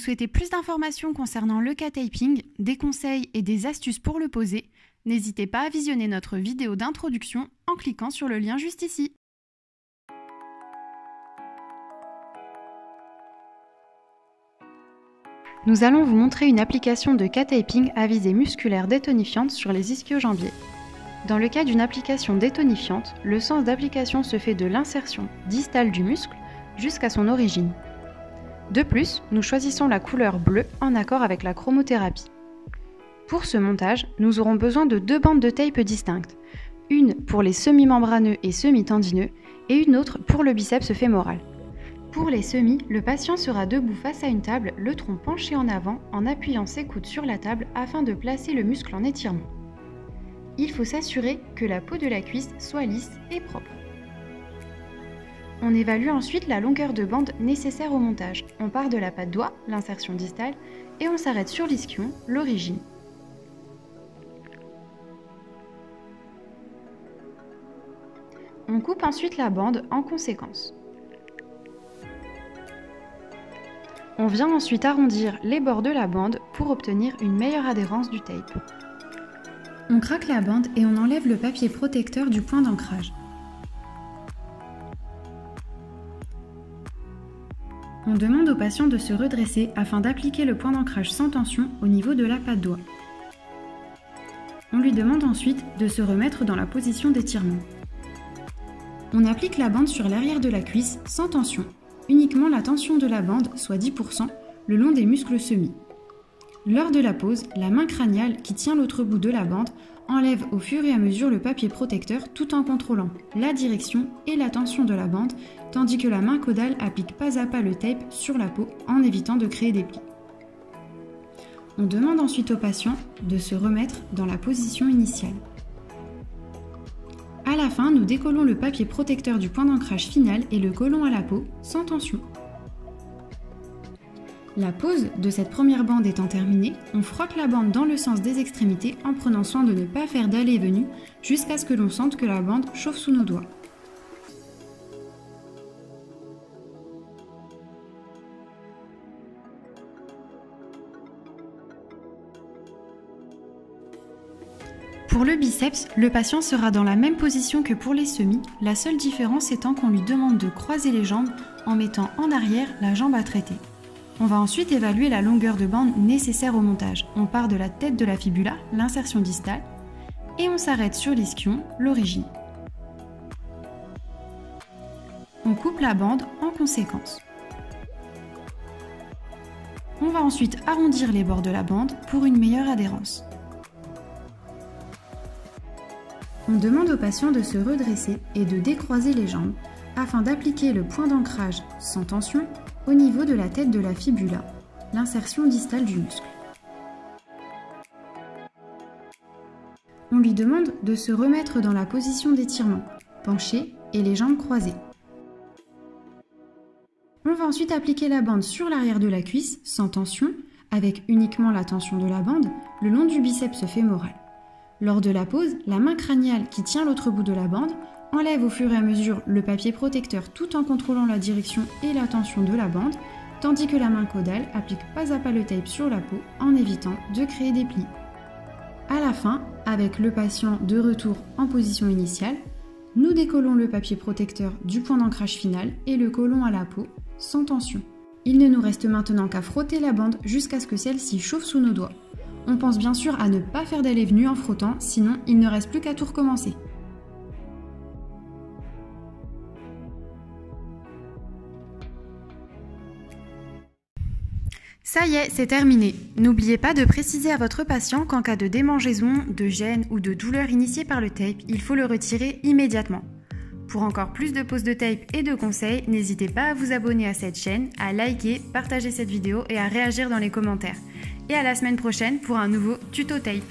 souhaitez plus d'informations concernant le K-Taping, des conseils et des astuces pour le poser, n'hésitez pas à visionner notre vidéo d'introduction en cliquant sur le lien juste ici. Nous allons vous montrer une application de K-Taping à visée musculaire détonifiante sur les ischio-jambiers. Dans le cas d'une application détonifiante, le sens d'application se fait de l'insertion distale du muscle jusqu'à son origine. De plus, nous choisissons la couleur bleue en accord avec la chromothérapie. Pour ce montage, nous aurons besoin de deux bandes de tape distinctes, une pour les semi-membraneux et semi-tendineux et une autre pour le biceps fémoral. Pour les semis, le patient sera debout face à une table, le tronc penché en avant en appuyant ses coudes sur la table afin de placer le muscle en étirement. Il faut s'assurer que la peau de la cuisse soit lisse et propre. On évalue ensuite la longueur de bande nécessaire au montage. On part de la patte doigt, l'insertion distale, et on s'arrête sur l'ischion, l'origine. On coupe ensuite la bande en conséquence. On vient ensuite arrondir les bords de la bande pour obtenir une meilleure adhérence du tape. On craque la bande et on enlève le papier protecteur du point d'ancrage. On demande au patient de se redresser afin d'appliquer le point d'ancrage sans tension au niveau de la patte doigt. On lui demande ensuite de se remettre dans la position d'étirement. On applique la bande sur l'arrière de la cuisse sans tension. Uniquement la tension de la bande, soit 10%, le long des muscles semis. Lors de la pose, la main crâniale qui tient l'autre bout de la bande enlève au fur et à mesure le papier protecteur tout en contrôlant la direction et la tension de la bande, tandis que la main caudale applique pas à pas le tape sur la peau en évitant de créer des plis. On demande ensuite au patient de se remettre dans la position initiale. À la fin, nous décollons le papier protecteur du point d'ancrage final et le collons à la peau sans tension. La pose de cette première bande étant terminée, on frotte la bande dans le sens des extrémités en prenant soin de ne pas faire d'aller et venue jusqu'à ce que l'on sente que la bande chauffe sous nos doigts. Pour le biceps, le patient sera dans la même position que pour les semis, la seule différence étant qu'on lui demande de croiser les jambes en mettant en arrière la jambe à traiter. On va ensuite évaluer la longueur de bande nécessaire au montage. On part de la tête de la fibula, l'insertion distale, et on s'arrête sur l'ischion, l'origine. On coupe la bande en conséquence. On va ensuite arrondir les bords de la bande pour une meilleure adhérence. On demande au patient de se redresser et de décroiser les jambes afin d'appliquer le point d'ancrage sans tension au niveau de la tête de la fibula, l'insertion distale du muscle. On lui demande de se remettre dans la position d'étirement, penché et les jambes croisées. On va ensuite appliquer la bande sur l'arrière de la cuisse sans tension, avec uniquement la tension de la bande le long du biceps fémoral. Lors de la pose, la main crâniale qui tient l'autre bout de la bande enlève au fur et à mesure le papier protecteur tout en contrôlant la direction et la tension de la bande, tandis que la main caudale applique pas à pas le tape sur la peau en évitant de créer des plis. À la fin, avec le patient de retour en position initiale, nous décollons le papier protecteur du point d'ancrage final et le collons à la peau sans tension. Il ne nous reste maintenant qu'à frotter la bande jusqu'à ce que celle-ci chauffe sous nos doigts. On pense bien sûr à ne pas faire d'aller et venue en frottant, sinon il ne reste plus qu'à tout recommencer. Ça y est, c'est terminé. N'oubliez pas de préciser à votre patient qu'en cas de démangeaison, de gêne ou de douleur initiée par le tape, il faut le retirer immédiatement. Pour encore plus de poses de tape et de conseils, n'hésitez pas à vous abonner à cette chaîne, à liker, partager cette vidéo et à réagir dans les commentaires. Et à la semaine prochaine pour un nouveau tuto tape.